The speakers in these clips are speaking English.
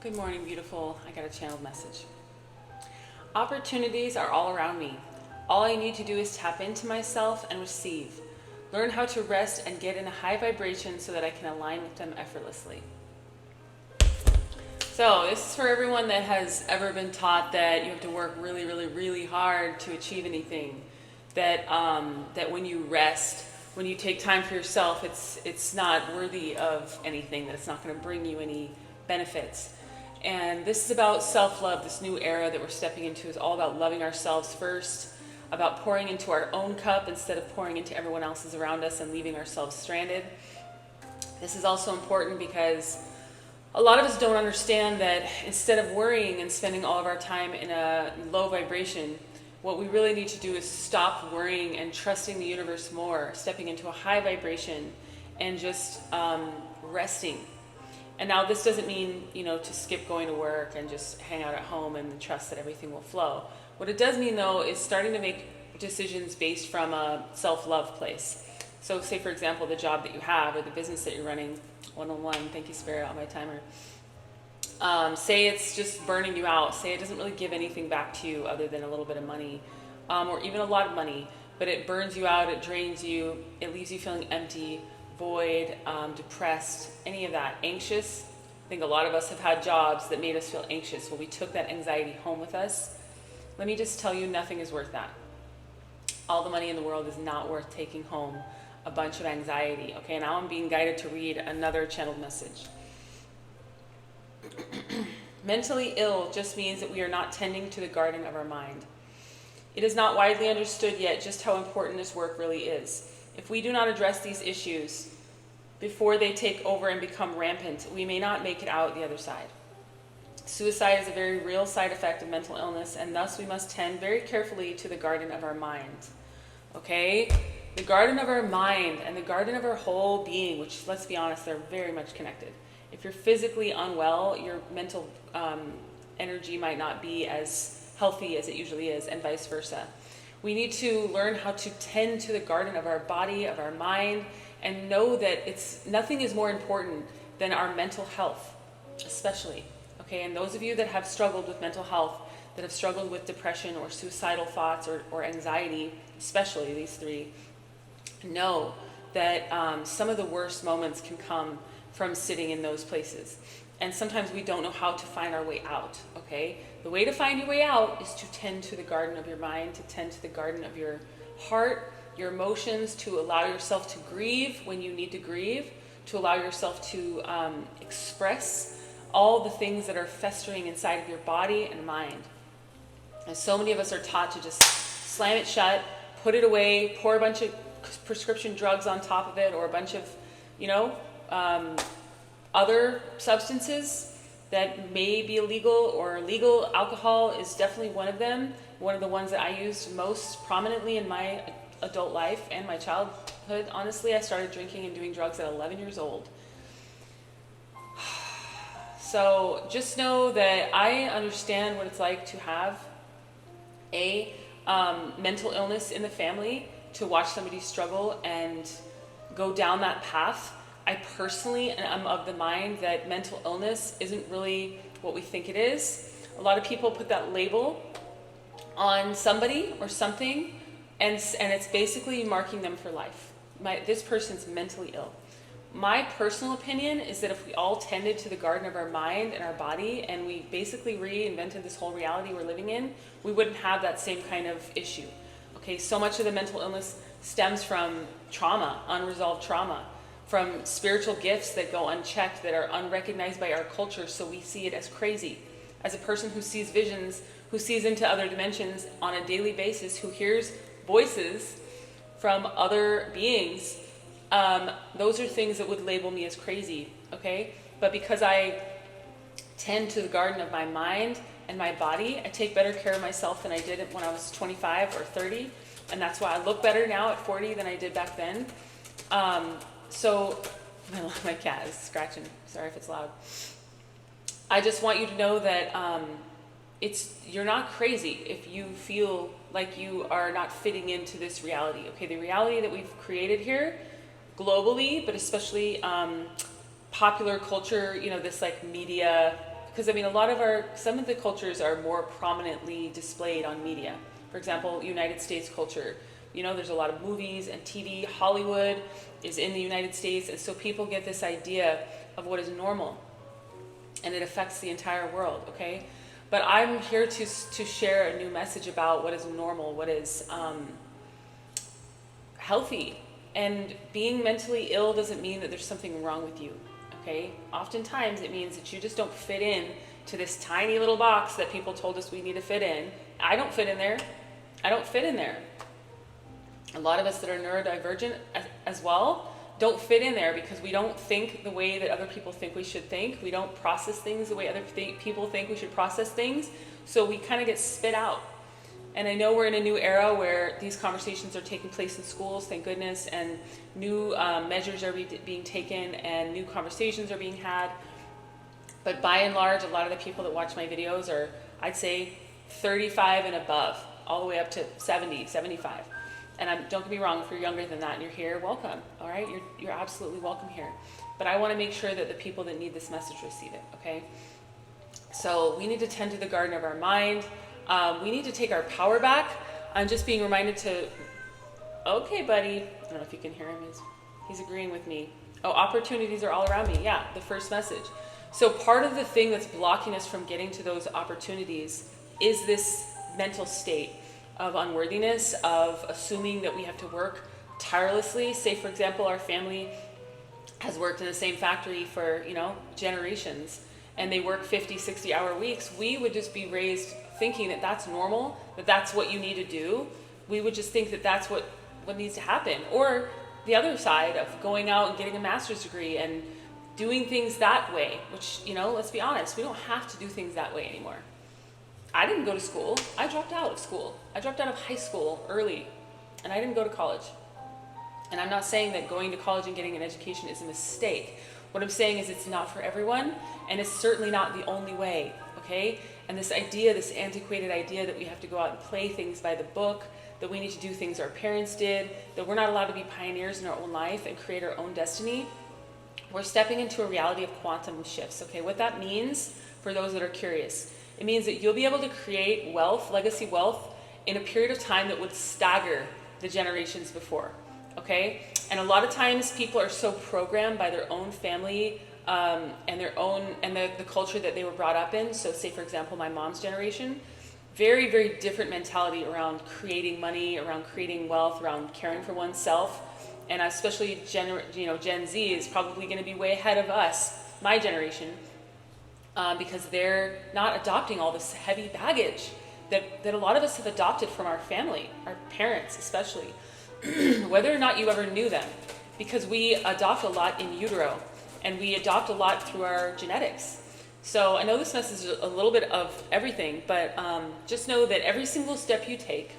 Good morning, beautiful. I got a channeled message. Opportunities are all around me. All I need to do is tap into myself and receive. Learn how to rest and get in a high vibration so that I can align with them effortlessly. So this is for everyone that has ever been taught that you have to work really, really, really hard to achieve anything. That when you rest, when you take time for yourself, it's not worthy of anything, that it's not going to bring you any benefits. And this is about self-love. This new era that we're stepping into is all about loving ourselves first, about pouring into our own cup instead of pouring into everyone else's around us and leaving ourselves stranded. This is also important because a lot of us don't understand that instead of worrying and spending all of our time in a low vibration, what we really need to do is stop worrying and trusting the universe more, stepping into a high vibration and just resting. And now this doesn't mean, to skip going to work and just hang out at home and trust that everything will flow. What it does mean, though, is starting to make decisions based from a self-love place. So say, for example, the job that you have or the business that you're running, one-on-one, thank you, Spirit, on my timer. Say it's just burning you out. Say it doesn't really give anything back to you other than a little bit of money, or even a lot of money, but it burns you out, it drains you, it leaves you feeling empty, void, depressed, any of that, anxious. I think a lot of us have had jobs that made us feel anxious. Well, we took that anxiety home with us. Let me just tell you, nothing is worth that. All the money in the world is not worth taking home a bunch of anxiety. Okay, now I'm being guided to read another channeled message. Mentally ill just means that we are not tending to the garden of our mind. It is not widely understood yet just how important this work really is. If we do not address these issues before they take over and become rampant, we may not make it out the other side. Suicide is a very real side effect of mental illness, and thus we must tend very carefully to the garden of our mind. Okay? The garden of our mind and the garden of our whole being, which, let's be honest, they're very much connected. If you're physically unwell, your mental energy might not be as healthy as it usually is, and vice versa. We need to learn how to tend to the garden of our body, of our mind, and know that nothing is more important than our mental health, especially. Okay, and those of you that have struggled with mental health, that have struggled with depression or suicidal thoughts or anxiety, especially these three, know that some of the worst moments can come from sitting in those places. And sometimes we don't know how to find our way out, okay? The way to find your way out is to tend to the garden of your mind, to tend to the garden of your heart, your emotions, to allow yourself to grieve when you need to grieve, to allow yourself to express all the things that are festering inside of your body and mind. And so many of us are taught to just slam it shut, put it away, pour a bunch of prescription drugs on top of it, or a bunch of, other substances that may be illegal or legal. Alcohol is definitely one of them. One of the ones that I used most prominently in my adult life and my childhood. Honestly, I started drinking and doing drugs at 11 years old. So just know that I understand what it's like to have a mental illness in the family, to watch somebody struggle and go down that path. I personally am of the mind that mental illness isn't really what we think it is. A lot of people put that label on somebody or something, and it's basically marking them for life. This person's mentally ill. My personal opinion is that if we all tended to the garden of our mind and our body, and we basically reinvented this whole reality we're living in, we wouldn't have that same kind of issue. Okay, so much of the mental illness stems from trauma, unresolved trauma, from spiritual gifts that go unchecked, that are unrecognized by our culture, so we see it as crazy. As a person who sees visions, who sees into other dimensions on a daily basis, who hears voices from other beings, those are things that would label me as crazy, okay? But because I tend to the garden of my mind and my body, I take better care of myself than I did when I was 25 or 30, and that's why I look better now at 40 than I did back then. So, my cat is scratching. Sorry if it's loud. I just want you to know that you're not crazy if you feel like you are not fitting into this reality. Okay, the reality that we've created here, globally, but especially popular culture, this like media because I mean, some of the cultures are more prominently displayed on media. For example, United States culture. You know, there's a lot of movies and TV. Hollywood is in the United States, and so people get this idea of what is normal, and it affects the entire world, okay? But I'm here to share a new message about what is normal, what is healthy. And being mentally ill doesn't mean that there's something wrong with you, okay? Oftentimes it means that you just don't fit in to this tiny little box that people told us we need to fit in. I don't fit in there. I don't fit in there. A lot of us that are neurodivergent as well don't fit in there because we don't think the way that other people think we should think. We don't process things the way other people think we should process things. So we kind of get spit out. And I know we're in a new era where these conversations are taking place in schools, thank goodness, and new measures are being taken and new conversations are being had. But by and large, a lot of the people that watch my videos are, I'd say, 35 and above, all the way up to 70, 75. And don't get me wrong, if you're younger than that and you're here, welcome, all right? You're absolutely welcome here. But I want to make sure that the people that need this message receive it, okay? So we need to tend to the garden of our mind. We need to take our power back. I'm just being reminded to, okay, buddy. I don't know if you can hear him. He's agreeing with me. Oh, opportunities are all around me. Yeah, the first message. So part of the thing that's blocking us from getting to those opportunities is this mental state of unworthiness, of assuming that we have to work tirelessly. Say, for example, our family has worked in the same factory for, generations, and they work 50, 60-hour weeks. We would just be raised thinking that that's normal, that that's what you need to do. We would just think that that's what needs to happen. Or the other side of going out and getting a master's degree and doing things that way, which, let's be honest, we don't have to do things that way anymore. I didn't go to school. I dropped out of school. I dropped out of high school early, and I didn't go to college. And I'm not saying that going to college and getting an education is a mistake. What I'm saying is it's not for everyone, and it's certainly not the only way, okay? And this antiquated idea that we have to go out and play things by the book, that we need to do things our parents did, that we're not allowed to be pioneers in our own life and create our own destiny, we're stepping into a reality of quantum shifts, okay? What that means, for those that are curious, it means that you'll be able to create wealth, legacy wealth, in a period of time that would stagger the generations before, okay? And a lot of times people are so programmed by their own family and the culture that they were brought up in. So say, for example, my mom's generation, very, very different mentality around creating money, around creating wealth, around caring for oneself. And especially Gen Z is probably going to be way ahead of us, my generation, because they're not adopting all this heavy baggage that a lot of us have adopted from our family, our parents especially, whether or not you ever knew them, because we adopt a lot in utero, and we adopt a lot through our genetics. So I know this message is a little bit of everything, but just know that every single step you take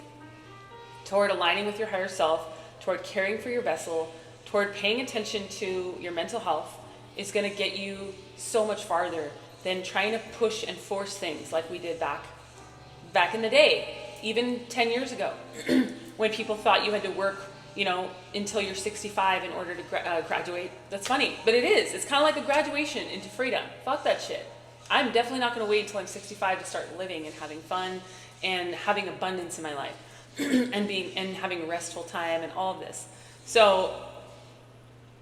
toward aligning with your higher self, toward caring for your vessel, toward paying attention to your mental health is going to get you so much farther than trying to push and force things like we did back in the day, even 10 years ago, when people thought you had to work, until you're 65 in order to graduate. That's funny, but it is. It's kind of like a graduation into freedom. Fuck that shit. I'm definitely not going to wait until I'm 65 to start living and having fun and having abundance in my life and having restful time and all of this. So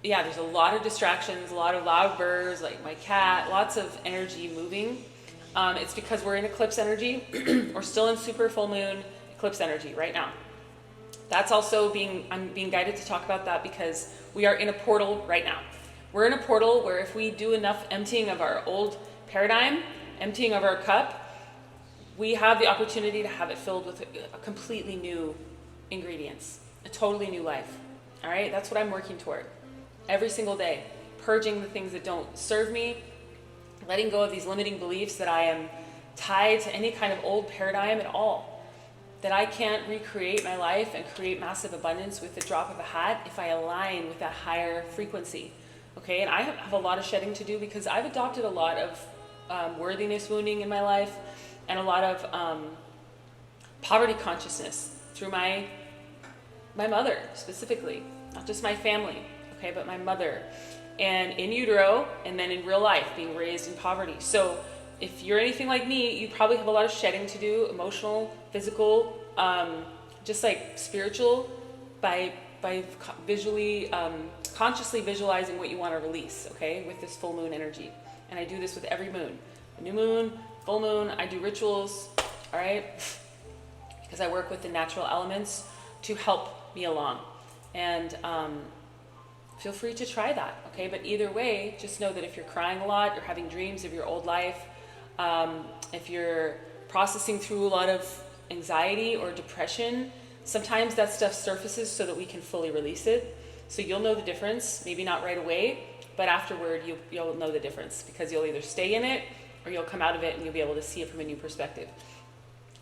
yeah, there's a lot of distractions, a lot of loud birds, like my cat, lots of energy moving. It's because we're in eclipse energy. We're still in super full moon eclipse energy right now. That's also I'm being guided to talk about that because we are in a portal right now. We're in a portal where if we do enough emptying of our old paradigm, emptying of our cup, we have the opportunity to have it filled with a completely new ingredients, a totally new life. All right, that's what I'm working toward every single day, purging the things that don't serve me, letting go of these limiting beliefs that I am tied to any kind of old paradigm at all, that I can't recreate my life and create massive abundance with the drop of a hat if I align with that higher frequency. Okay, and I have a lot of shedding to do because I've adopted a lot of worthiness wounding in my life and a lot of poverty consciousness through my mother specifically, not just my family, okay, but my mother, and in utero and then in real life being raised in poverty. So if you're anything like me, you probably have a lot of shedding to do, emotional, physical, just like spiritual, by visually, consciously visualizing what you want to release, okay, with this full moon energy. And I do this with every moon. New moon, full moon, I do rituals, all right? Because I work with the natural elements to help me along. And feel free to try that, okay? But either way, just know that if you're crying a lot, you're having dreams of your old life, if you're processing through a lot of anxiety or depression, sometimes that stuff surfaces so that we can fully release it. So you'll know the difference, maybe not right away, but afterward you'll know the difference, because you'll either stay in it or you'll come out of it and you'll be able to see it from a new perspective.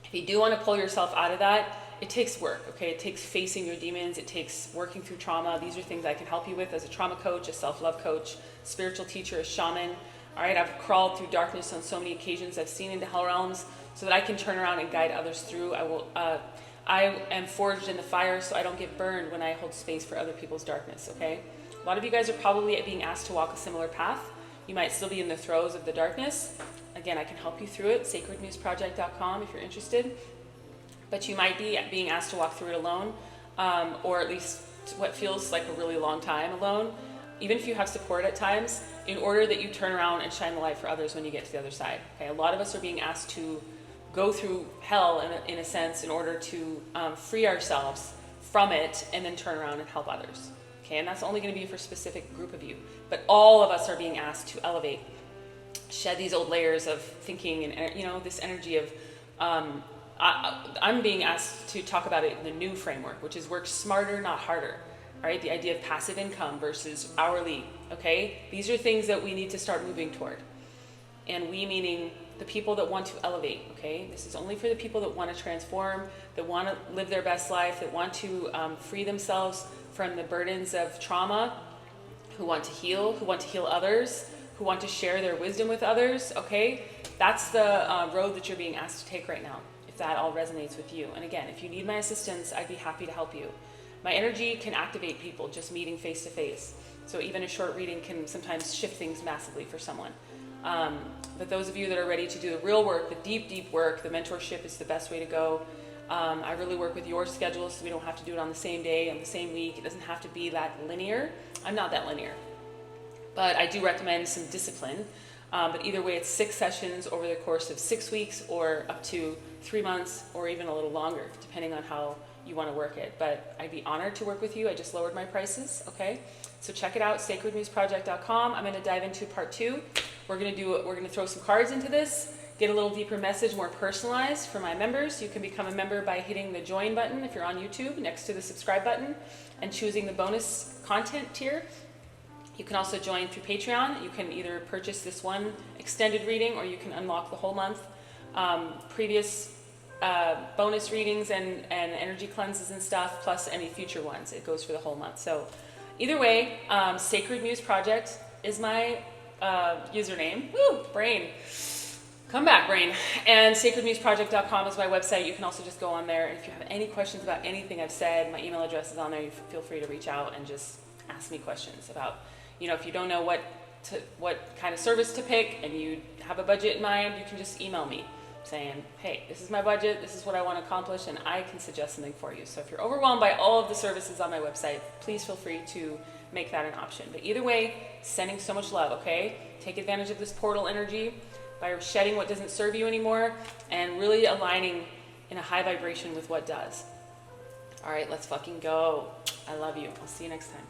If you do want to pull yourself out of that, it takes work, okay? It takes facing your demons. It takes working through trauma. These are things I can help you with as a trauma coach, a self-love coach, spiritual teacher, a shaman. All right, I've crawled through darkness on so many occasions. I've seen into hell realms so that I can turn around and guide others through. I am forged in the fire so I don't get burned when I hold space for other people's darkness, okay? A lot of you guys are probably being asked to walk a similar path. You might still be in the throes of the darkness. Again, I can help you through it, sacredmusproject.com if you're interested. But you might be being asked to walk through it alone, or at least what feels like a really long time alone, even if you have support at times, in order that you turn around and shine the light for others when you get to the other side. Okay, a lot of us are being asked to go through hell in a sense in order to free ourselves from it and then turn around and help others. Okay, and that's only going to be for a specific group of you. But all of us are being asked to elevate, shed these old layers of thinking and this energy of I'm being asked to talk about it in the new framework, which is work smarter, not harder. All right, the idea of passive income versus hourly. Okay, these are things that we need to start moving toward. And we meaning the people that want to elevate. Okay, this is only for the people that want to transform, that want to live their best life, that want to free themselves from the burdens of trauma, who want to heal others, who want to share their wisdom with others. Okay, that's the road that you're being asked to take right now, if that all resonates with you. And again, if you need my assistance, I'd be happy to help you. My energy can activate people just meeting face to face. So even a short reading can sometimes shift things massively for someone. But those of you that are ready to do the real work, the deep, deep work, the mentorship is the best way to go. I really work with your schedule so we don't have to do it on the same day, on the same week. It doesn't have to be that linear. I'm not that linear. But I do recommend some discipline. But either way, it's 6 sessions over the course of 6 weeks or up to 3 months or even a little longer, depending on how you want to work it. But I'd be honored to work with you. I just lowered my prices, okay? So check it out, sacredmusproject.com. I'm going to dive into part 2. We're going to throw some cards into this, get a little deeper message, more personalized for my members. You can become a member by hitting the join button if you're on YouTube next to the subscribe button and choosing the bonus content tier. You can also join through Patreon. You can either purchase this one extended reading or you can unlock the whole month. Previous bonus readings and energy cleanses and stuff, plus any future ones. It goes for the whole month. So either way, Sacred Muse Project is my username. Woo, brain. Come back, brain. And sacredmusproject.com is my website. You can also just go on there. And if you have any questions about anything I've said, my email address is on there. You feel free to reach out and just ask me questions about, if you don't know what kind of service to pick and you have a budget in mind, you can just email me saying, hey, this is my budget, this is what I want to accomplish, and I can suggest something for you. So if you're overwhelmed by all of the services on my website, please feel free to make that an option. But either way, sending so much love, okay? Take advantage of this portal energy by shedding what doesn't serve you anymore and really aligning in a high vibration with what does. All right, let's fucking go. I love you. I'll see you next time.